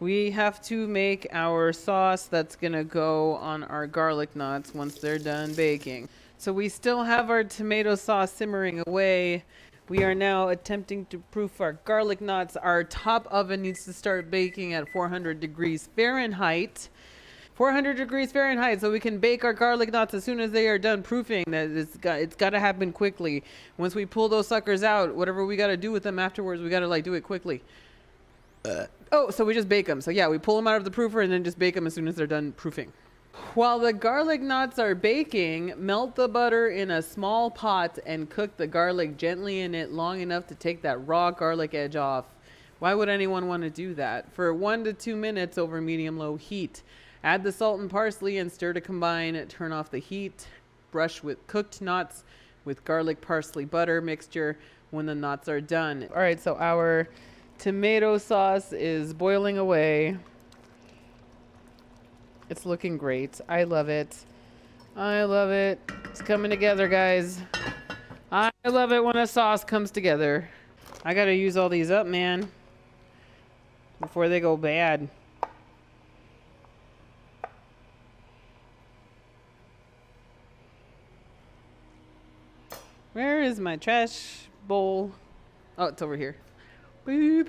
We have to make our sauce that's gonna go on our garlic knots once they're done baking. So we still have our tomato sauce simmering away. We are now attempting to proof our garlic knots. Our top oven needs to start baking at 400 degrees Fahrenheit. 400 degrees Fahrenheit, so we can bake our garlic knots as soon as they are done proofing. That it's got to happen quickly. Once we pull those suckers out, whatever we got to do with them afterwards, we got to like do it quickly. Oh, so we just bake them. So yeah, we pull them out of the proofer and then just bake them as soon as they're done proofing. While the garlic knots are baking, melt the butter in a small pot and cook the garlic gently in it long enough to take that raw garlic edge off. Why would anyone want to do that? For 1 to 2 minutes over medium-low heat. Add the salt and parsley and stir to combine. Turn off the heat. Brush with cooked knots with garlic parsley butter mixture when the knots are done. All right, so our tomato sauce is boiling away. It's looking great. I love it. I love it. It's coming together, guys. I love it when a sauce comes together. I gotta use all these up, man, before they go bad. Where is my trash bowl? Oh, it's over here. Boop.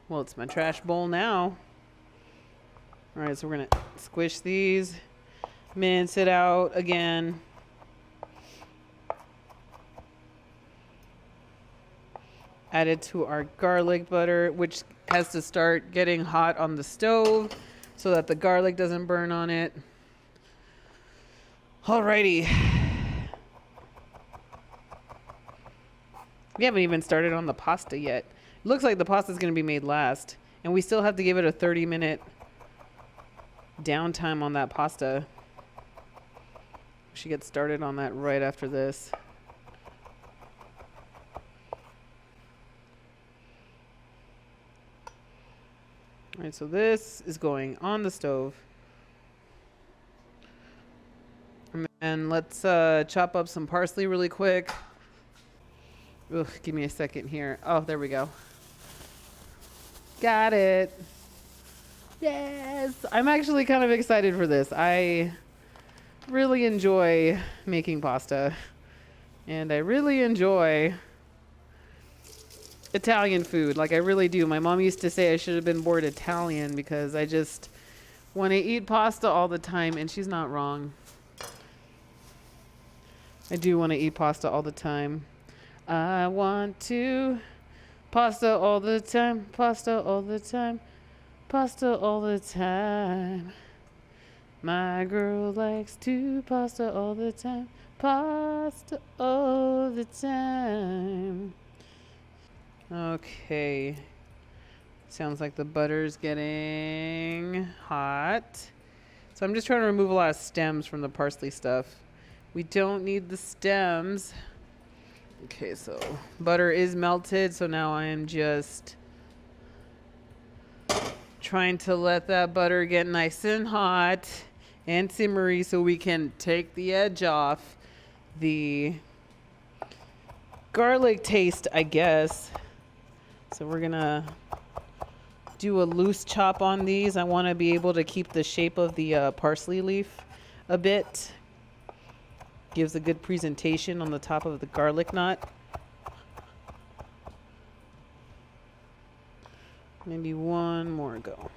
Well, it's my trash bowl now. All right, so we're gonna squish these, mince it out again. Add it to our garlic butter, which has to start getting hot on the stove so that the garlic doesn't burn on it. Alrighty. We haven't even started on the pasta yet. It looks like the pasta is going to be made last. And we still have to give it a 30-minute downtime on that pasta. We should get started on that right after this. Alright, so this is going on the stove. And let's chop up some parsley really quick. Ugh, give me a second here. Oh, there we go. Got it. Yes! I'm actually kind of excited for this. I really enjoy making pasta. And I really enjoy Italian food. Like, I really do. My mom used to say I should have been born Italian because I just want to eat pasta all the time. And she's not wrong. I do want to eat pasta all the time. I want to pasta all the time, pasta all the time, pasta all the time. My girl likes to pasta all the time, pasta all the time. Okay. Sounds like the butter's getting hot. So I'm just trying to remove a lot of stems from the parsley stuff. We don't need the stems. Okay, so butter is melted, so now I am just trying to let that butter get nice and hot and simmery so we can take the edge off the garlic taste, I guess. So we're gonna do a loose chop on these. I want to be able to keep the shape of the parsley leaf a bit. Gives a good presentation on the top of the garlic knot. Maybe one more go.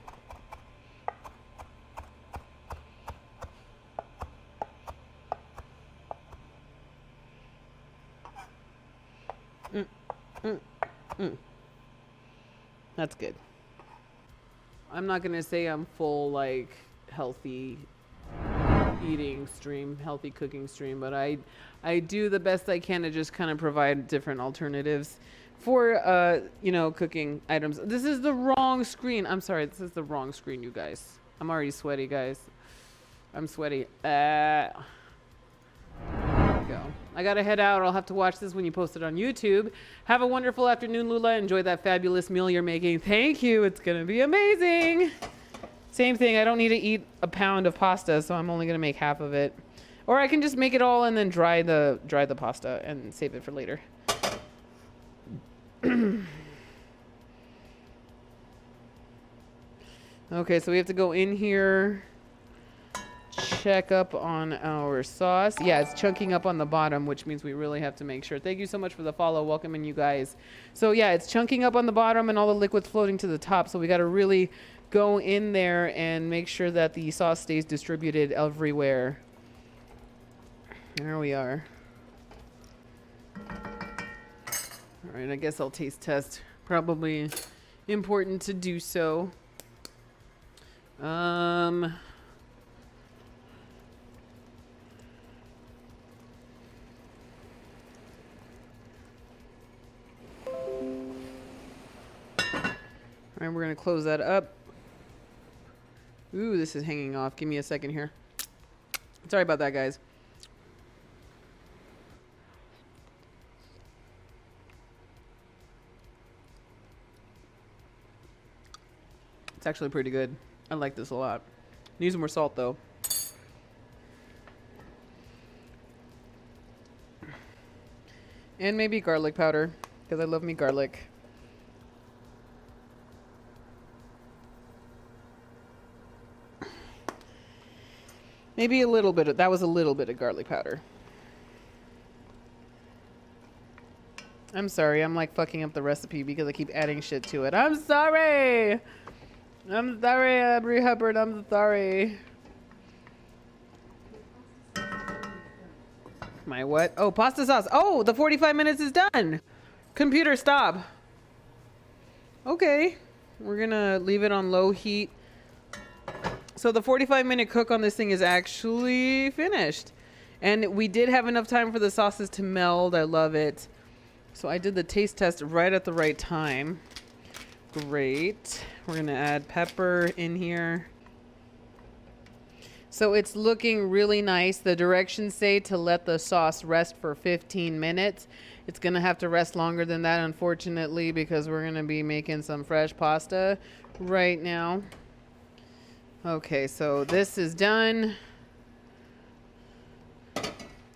That's good. I'm not gonna say I'm full like healthy eating stream, healthy cooking stream, but I do the best I can to just kind of provide different alternatives for cooking items. This is the wrong screen. I'm sorry, this is the wrong screen, you guys. I'm already sweaty, guys. I'm sweaty. There we go. I gotta head out. I'll have to watch this when you post it on YouTube. Have a wonderful afternoon, Lula. Enjoy that fabulous meal you're making. Thank you. It's gonna be amazing. Same thing, I don't need to eat a pound of pasta, so I'm only gonna make half of it. Or I can just make it all and then dry the pasta and save it for later. Okay, so we have to go in here, check up on our sauce. Yeah, it's chunking up on the bottom, which means we really have to make sure. Thank you so much for the follow. Welcoming you guys. So yeah, it's chunking up on the bottom and all the liquid's floating to the top. So we got to really go in there and make sure that the sauce stays distributed everywhere. There we are. All right, I guess I'll taste test. Probably important to do so. All right, we're gonna close that up. Ooh, this is hanging off. Give me a second here. Sorry about that, guys. It's actually pretty good. I like this a lot. Need some more salt, though. And maybe garlic powder, because I love me garlic. Maybe a little bit of, that was a little bit of garlic powder. I'm sorry, I'm like fucking up the recipe because I keep adding shit to it. I'm sorry! I'm sorry, Aubrey Hubbard, I'm sorry. My what? Oh, pasta sauce. Oh, the 45 minutes is done. Computer, stop. Okay. We're gonna leave it on low heat. So the 45-minute cook on this thing is actually finished. And we did have enough time for the sauces to meld. I love it. So I did the taste test right at the right time. Great. We're gonna add pepper in here. So it's looking really nice. The directions say to let the sauce rest for 15 minutes. It's gonna have to rest longer than that, unfortunately, because we're gonna be making some fresh pasta right now. Okay, so this is done.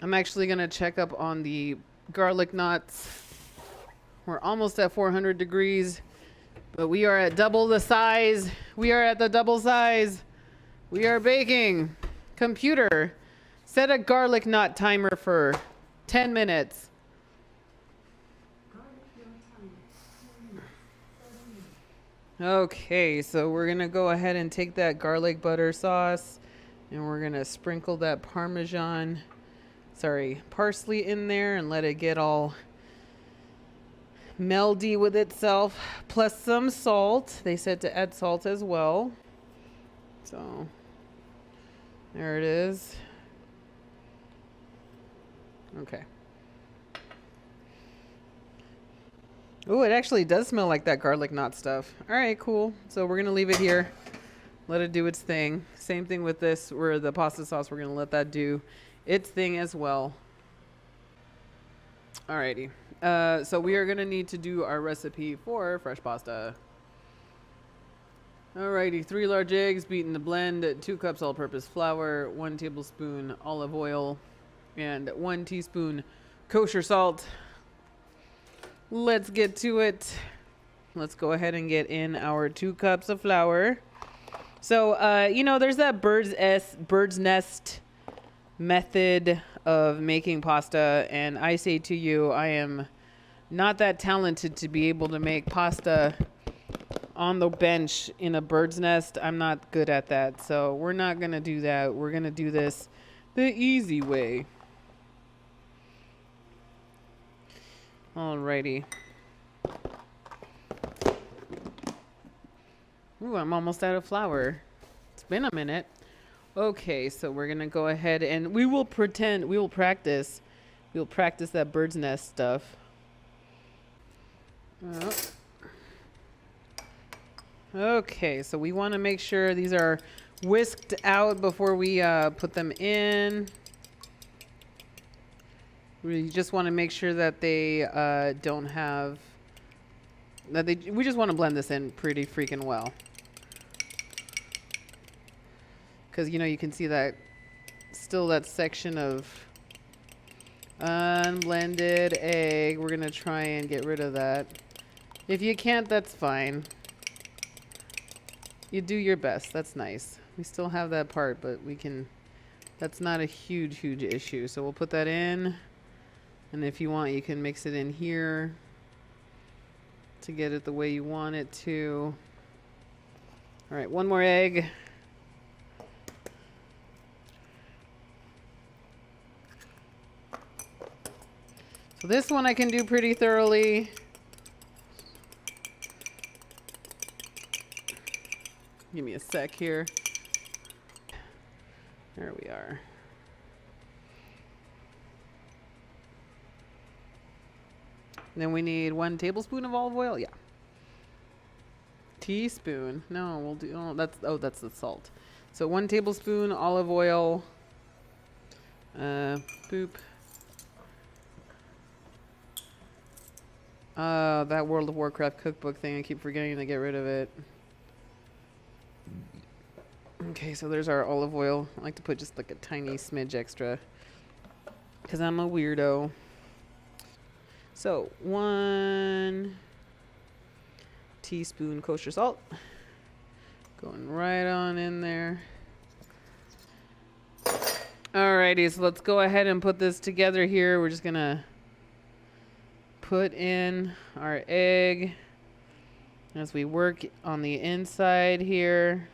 I'm actually gonna check up on the garlic knots. We're almost at 400 degrees, but we are at double the size. We are at the double size. We are baking. Computer, set a garlic knot timer for 10 minutes. Okay, so we're gonna go ahead and take that garlic butter sauce and we're gonna sprinkle that parsley in there and let it get all meldy with itself, plus some salt. They said to add salt as well. So there it is. Okay. Oh, it actually does smell like that garlic knot stuff. All right, cool. So we're gonna leave it here. Let it do its thing. Same thing with this, where the pasta sauce, we're gonna let that do its thing as well. Alrighty. So we are gonna need to do our recipe for fresh pasta. Alrighty, 3 large eggs beaten to blend, 2 cups all-purpose flour, 1 tablespoon olive oil, and 1 teaspoon kosher salt. Let's get to it. Let's go ahead and get in our 2 cups of flour. So, you know, there's that bird's nest method of making pasta, and I say to you, I am not that talented to be able to make pasta on the bench in a bird's nest. I'm not good at that, so we're not gonna do that. We're gonna do this the easy way. Alrighty. Ooh, I'm almost out of flour. It's been a minute. Okay, so we're gonna go ahead and we will practice that bird's nest stuff. Okay, so we want to make sure these are whisked out before we put them in. We just want to make sure that they don't have we just want to blend this in pretty freaking well. Because, you know, you can see that still that section of unblended egg. We're going to try and get rid of that. If you can't, that's fine. You do your best. That's nice. We still have that part, but we can... That's not a huge issue. So we'll put that in. And if you want, you can mix it in here to get it the way you want it to. All right, one more egg. So this one I can do pretty thoroughly. Give me a sec here. There we are. Then we need 1 tablespoon of olive oil. Yeah. Teaspoon. No, we'll do. That's the salt. So 1 tablespoon olive oil. Boop. That World of Warcraft cookbook thing. I keep forgetting to get rid of it. Okay, so there's our olive oil. I like to put just like a tiny smidge extra because I'm a weirdo. So 1 teaspoon kosher salt. Going right on in there. Alrighty, so let's go ahead and put this together here. We're just gonna put in our egg as we work on the inside here.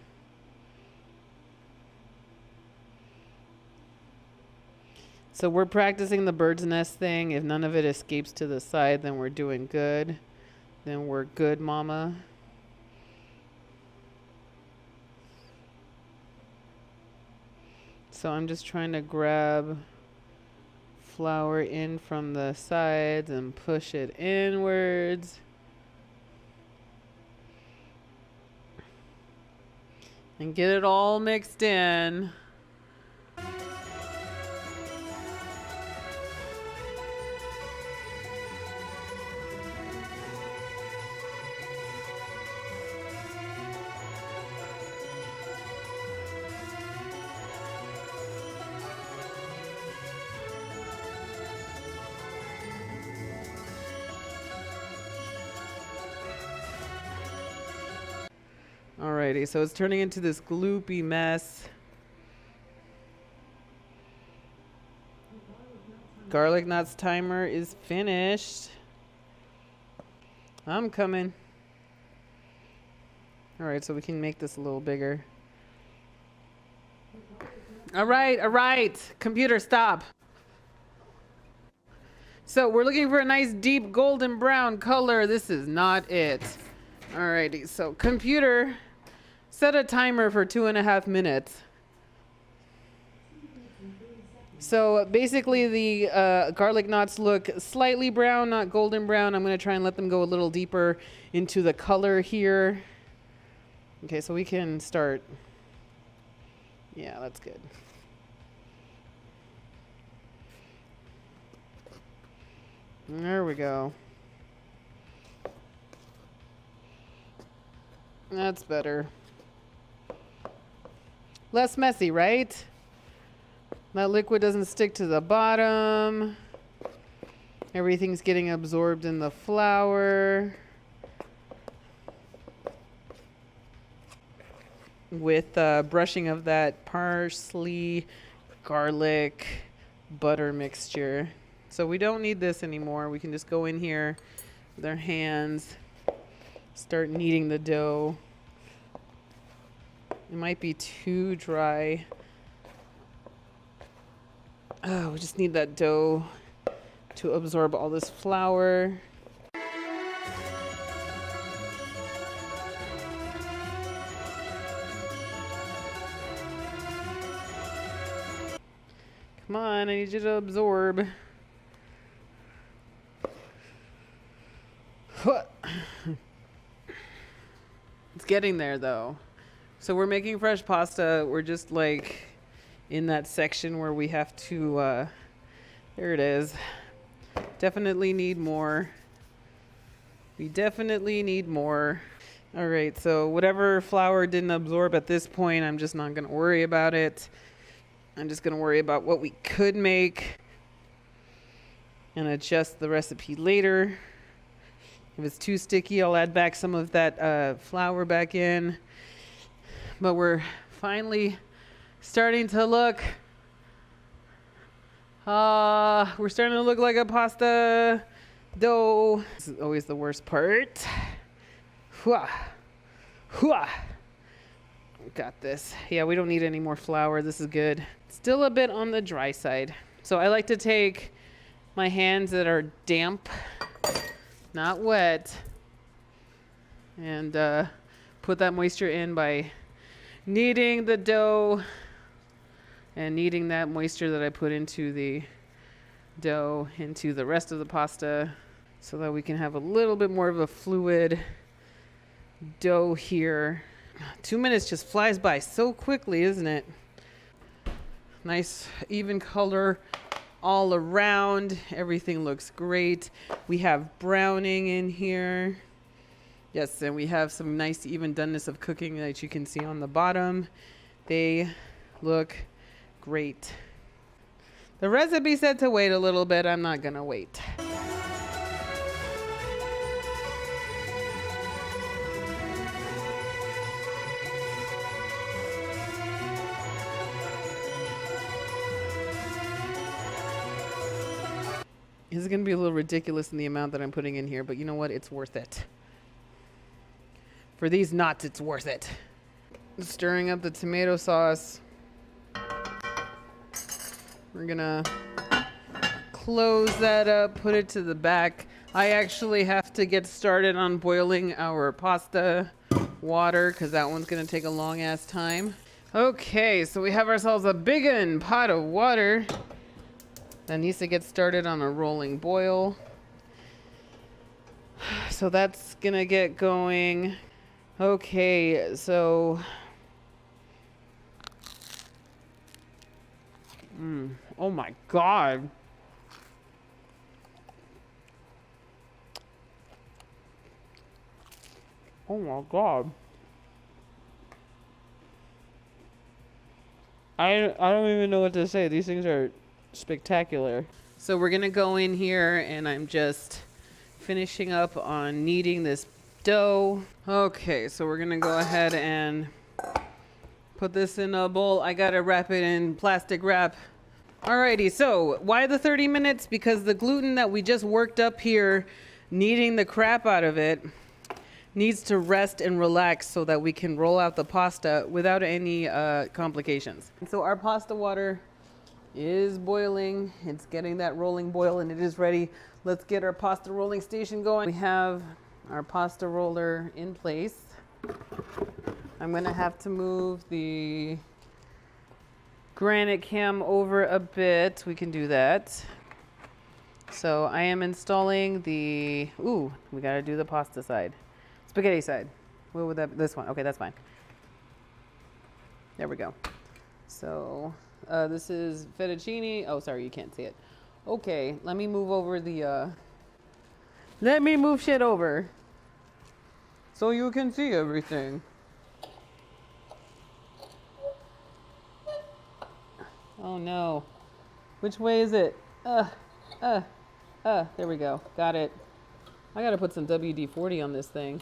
So we're practicing the bird's nest thing. If none of it escapes to the side, then we're doing good. Then we're good, mama. So I'm just trying to grab flour in from the sides and push it inwards. And get it all mixed in. Alrighty, so it's turning into this gloopy mess. Garlic knots timer is finished. I'm coming. Alright, so we can make this a little bigger. Alright. Computer, stop. So we're looking for a nice deep golden brown color. This is not it. Alrighty, so computer, set a timer for 2.5 minutes. So basically the garlic knots look slightly brown, not golden brown. I'm going to try and let them go a little deeper into the color here. Okay, so we can start. Yeah, that's good. There we go. That's better. Less messy, right? That liquid doesn't stick to the bottom. Everything's getting absorbed in the flour. With brushing of that parsley, garlic, butter mixture. So we don't need this anymore. We can just go in here with our hands, start kneading the dough. It might be too dry. Oh, we just need that dough to absorb all this flour. Come on, I need you to absorb. It's getting there though. So we're making fresh pasta. We're just like in that section where we have to, there it is. Definitely need more. We definitely need more. All right, so whatever flour didn't absorb at this point, I'm just not gonna worry about it. I'm just gonna worry about what we could make and adjust the recipe later. If it's too sticky, I'll add back some of that flour back in. but we're finally starting to look, we're starting to look like a pasta dough. This is always the worst part. Hua. Hua. Got this. Yeah, we don't need any more flour. This is good. Still a bit on the dry side. So I like to take my hands that are damp, not wet, and put that moisture in by kneading the dough and kneading that moisture that I put into the dough into the rest of the pasta so that we can have a little bit more of a fluid dough here. 2 minutes just flies by so quickly, isn't it? Nice even color all around. Everything looks great. We have browning in here. Yes, and we have some nice even doneness of cooking that you can see on the bottom. They look great. The recipe said to wait a little bit. I'm not gonna wait. This is gonna be a little ridiculous in the amount that I'm putting in here, but you know what? It's worth it. For these knots, it's worth it. Stirring up the tomato sauce. We're gonna close that up, put it to the back. I actually have to get started on boiling our pasta water because that one's gonna take a long ass time. Okay, so we have ourselves a biggin' pot of water that needs to get started on a rolling boil. So that's gonna get going. Okay, so oh my God. Oh my God. I don't even know what to say. These things are spectacular. So we're gonna go in here and I'm just finishing up on kneading this dough. Okay, so we're gonna go ahead and put this in a bowl. I gotta wrap it in plastic wrap. Alrighty, so why the 30 minutes? Because the gluten that we just worked up here, kneading the crap out of it, needs to rest and relax so that we can roll out the pasta without any complications. So our pasta water is boiling. It's getting that rolling boil and it is ready. Let's get our pasta rolling station going. We have our pasta roller in place. I'm gonna have to move the granite cam over a bit. We can do that. So I am installing the, we gotta do the pasta side. Spaghetti side. What would that, this one? Okay, that's fine. There we go. So this is fettuccine. Oh, sorry, you can't see it. Okay, let me move over the, let me move shit over so you can see everything. Oh no. Which way is it? There we go. Got it. I gotta put some WD-40 on this thing.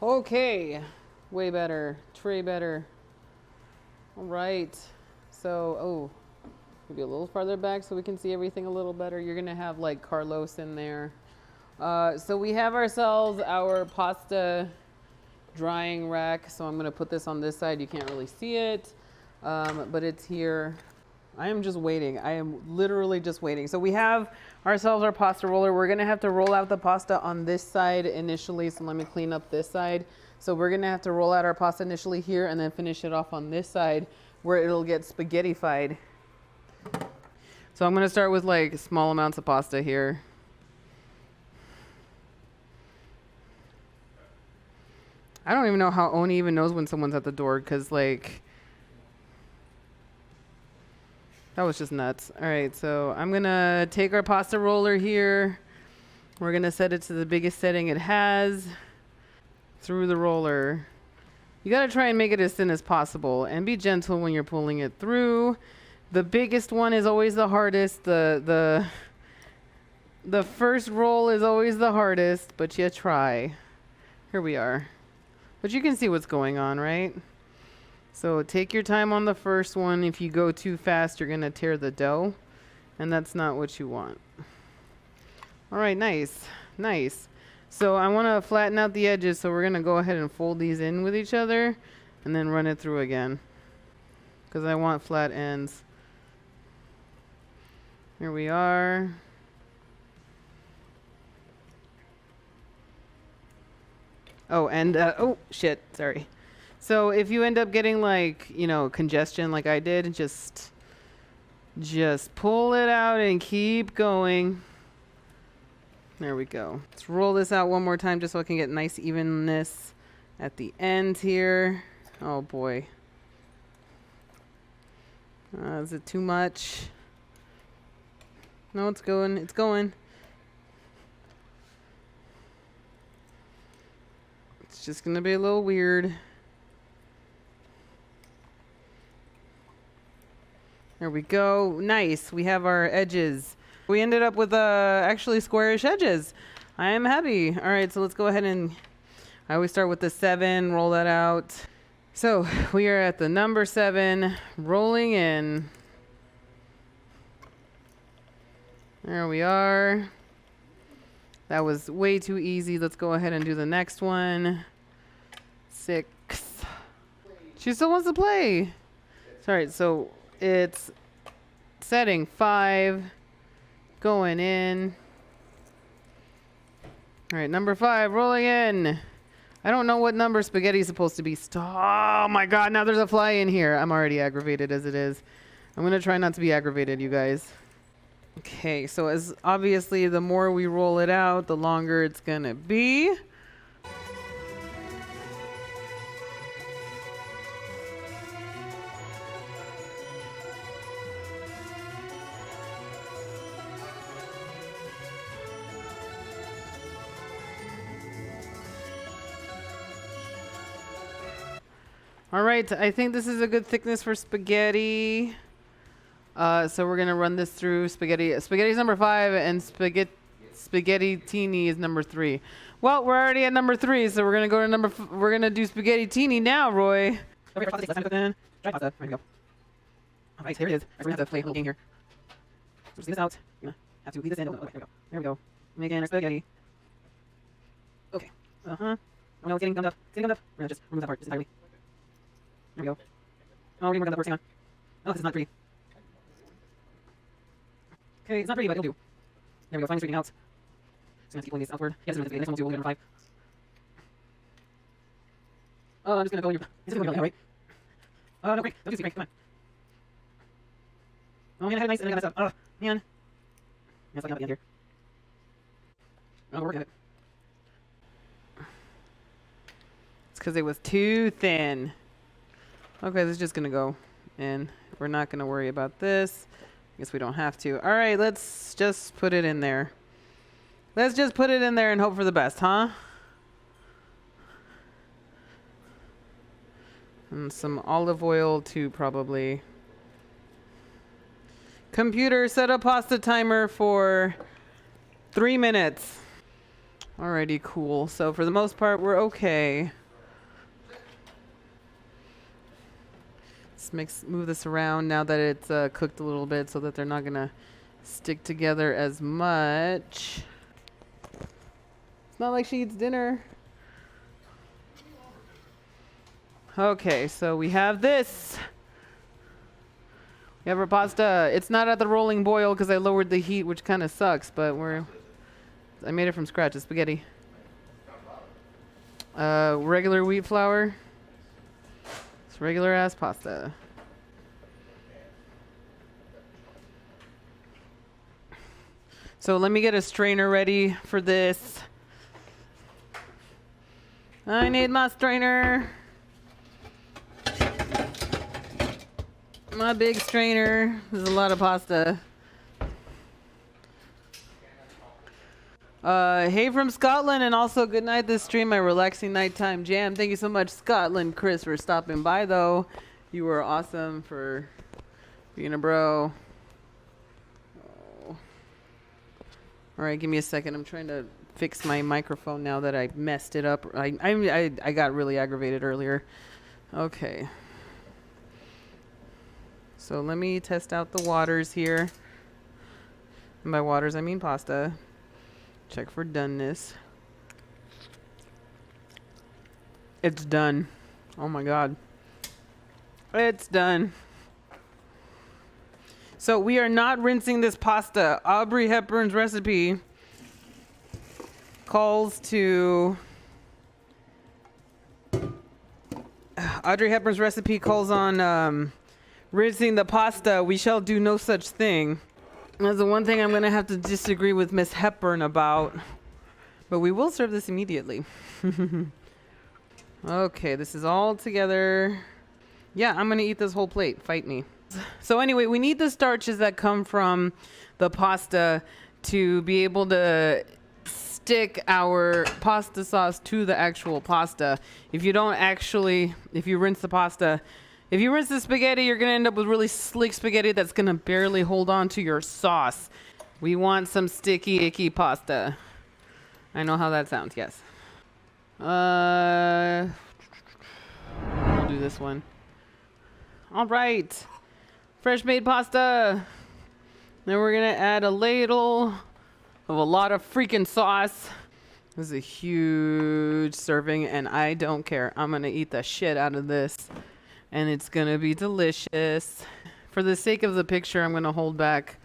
Okay. Way better. Tray better. All right. So, maybe a little farther back so we can see everything a little better. You're gonna have like Carlos in there. So we have ourselves our pasta drying rack. So I'm gonna put this on this side. You can't really see it, but it's here. I am just waiting. I am literally just waiting. So we have ourselves our pasta roller. We're gonna have to roll out the pasta on this side initially. So let me clean up this side. So we're gonna have to roll out our pasta initially here and then finish it off on this side where it'll get spaghetti-fied. So I'm gonna start with like small amounts of pasta here. I don't even know how Oni even knows when someone's at the door because like, that was just nuts. All right, so I'm gonna take our pasta roller here. We're gonna set it to the biggest setting it has through the roller. You gotta try and make it as thin as possible and be gentle when you're pulling it through. The biggest one is always the hardest. The first roll is always the hardest, but you try. Here we are. But you can see what's going on, right? So take your time on the first one. If you go too fast, you're going to tear the dough, and that's not what you want. All right, nice. Nice. So I want to flatten out the edges, so we're going to go ahead and fold these in with each other and then run it through again because I want flat ends. Here we are. Oh, and oh shit, sorry. So if you end up getting like, you know, congestion like I did, just pull it out and keep going. There we go. Let's roll this out one more time just so I can get nice evenness at the end here. Oh boy. Is it too much? No, it's going. It's going. It's just going to be a little weird. There we go. Nice. We have our edges. We ended up with actually squarish edges. I am happy. All right, so let's go ahead and I always start with the 7, roll that out. So we are at the number 7, rolling in. There we are. That was way too easy. Let's go ahead and do the next one. 6. She still wants to play. Sorry, so it's setting 5, going in. All right, number 5, rolling in. I don't know what number spaghetti is supposed to be. Oh my God, now there's a fly in here. I'm already aggravated as it is. I'm gonna try not to be aggravated, you guys. Okay, so as obviously the more we roll it out, the longer it's gonna be. All right, I think this is a good thickness for spaghetti. So we're gonna run this through spaghetti. Spaghetti's number 5, and spaghetti-tini is number 3. Well, we're already at number 3, so we're gonna go to we're gonna do spaghetti-tini now, Roy. Okay, pasta sticks. Let's time dry pasta. There we go. All right, here it is. We're gonna have to play a little game here. So just leave this out. You're gonna have to leave this in. Okay, there we go. There we go. Making our spaghetti. Okay. Oh no, it's getting gummed up. It's getting gummed up. We're gonna just remove that part just entirely. There we go. Oh, we're getting more gummed up. Hang on. Oh, this is not pretty. Okay, it's not pretty, but it'll do. There we go, finally straightening out. Just gonna have to keep pulling these outward. Yeah, this is the next one we'll do, we'll do number 5. Oh, I'm just gonna go in your... This is gonna go in, right? Oh, no, break. Don't do break, come on. Oh, man, I had a nice, and I got messed up. Oh, man. Yeah, it's like out at the end here. Oh, we're working on it. It's because it was too thin. Okay, this is just gonna go in. We're not gonna worry about this. Guess we don't have to. All right, let's just put it in there. Let's just put it in there and hope for the best, huh? And some olive oil too, probably. Computer, set a pasta timer for 3 minutes. Alrighty, cool. So for the most part, we're okay. Move this around now that it's cooked a little bit so that they're not gonna stick together as much. It's not like she eats dinner. Okay, so we have this. We have our pasta. It's not at the rolling boil because I lowered the heat, which kind of sucks, but I made it from scratch. It's spaghetti. Regular wheat flour. It's regular ass pasta. So let me get a strainer ready for this. I need my strainer. My big strainer. There's a lot of pasta. Hey from Scotland, and also good night this stream, my relaxing nighttime jam. Thank you so much, Scotland Chris, for stopping by though. You were awesome for being a bro. Oh. All right, give me a second. I'm trying to fix my microphone now that I messed it up. I got really aggravated earlier. Okay. So let me test out the waters here. And by waters, I mean pasta. Check for doneness. It's done. Oh my God. It's done. So we are not rinsing this pasta. Audrey Hepburn's recipe calls to... Audrey Hepburn's recipe calls on rinsing the pasta. We shall do no such thing. That's the one thing I'm going to have to disagree with Miss Hepburn about. But we will serve this immediately. Okay, this is all together. Yeah, I'm going to eat this whole plate. Fight me. So anyway, we need the starches that come from the pasta to be able to stick our pasta sauce to the actual pasta. If you rinse the pasta, if you rinse the spaghetti, you're going to end up with really slick spaghetti that's going to barely hold on to your sauce. We want some sticky, icky pasta. I know how that sounds, yes. We'll do this one. All right. Fresh made pasta. Then we're going to add a ladle of a lot of freaking sauce. This is a huge serving, and I don't care. I'm going to eat the shit out of this. And it's going to be delicious. For the sake of the picture, I'm going to hold back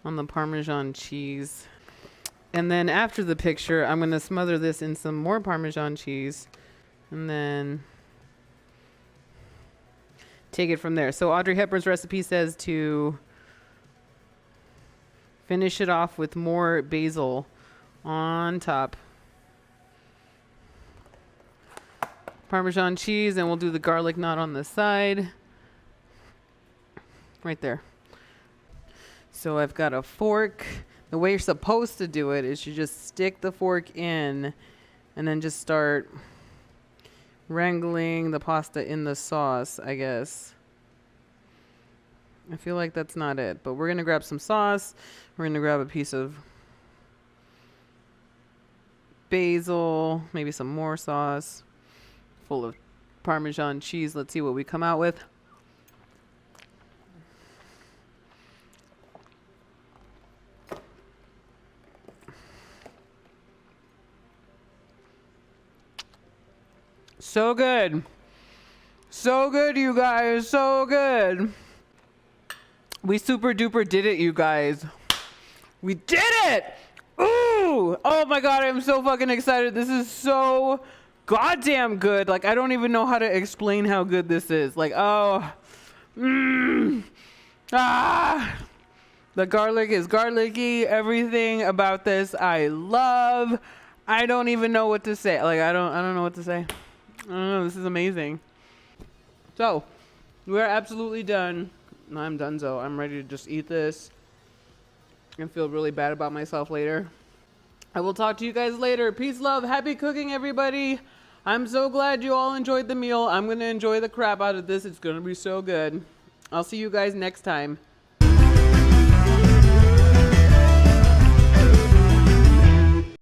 on the Parmesan cheese. And then after the picture, I'm going to smother this in some more Parmesan cheese. And then take it from there. So Audrey Hepburn's recipe says to finish it off with more basil on top. Parmesan cheese, and we'll do the garlic knot on the side. Right there. So I've got a fork. The way you're supposed to do it is you just stick the fork in and then just start wrangling the pasta in the sauce, I guess. I feel like that's not it, but we're going to grab some sauce. We're going to grab a piece of basil, maybe some more sauce, full of Parmesan cheese. Let's see what we come out with. So good. So good, you guys. So good. We super duper did it, you guys. We did it! Ooh! Oh my God, I'm so fucking excited. This is so goddamn good. Like, I don't even know how to explain how good this is. Like, oh. The garlic is garlicky. Everything about this I love. I don't even know what to say. Like, I don't know what to say. I don't know. This is amazing. So, we're absolutely done. I'm donezo. I'm ready to just eat this and feel really bad about myself later. I will talk to you guys later. Peace, love, happy cooking, everybody. I'm so glad you all enjoyed the meal. I'm going to enjoy the crap out of this. It's going to be so good. I'll see you guys next time.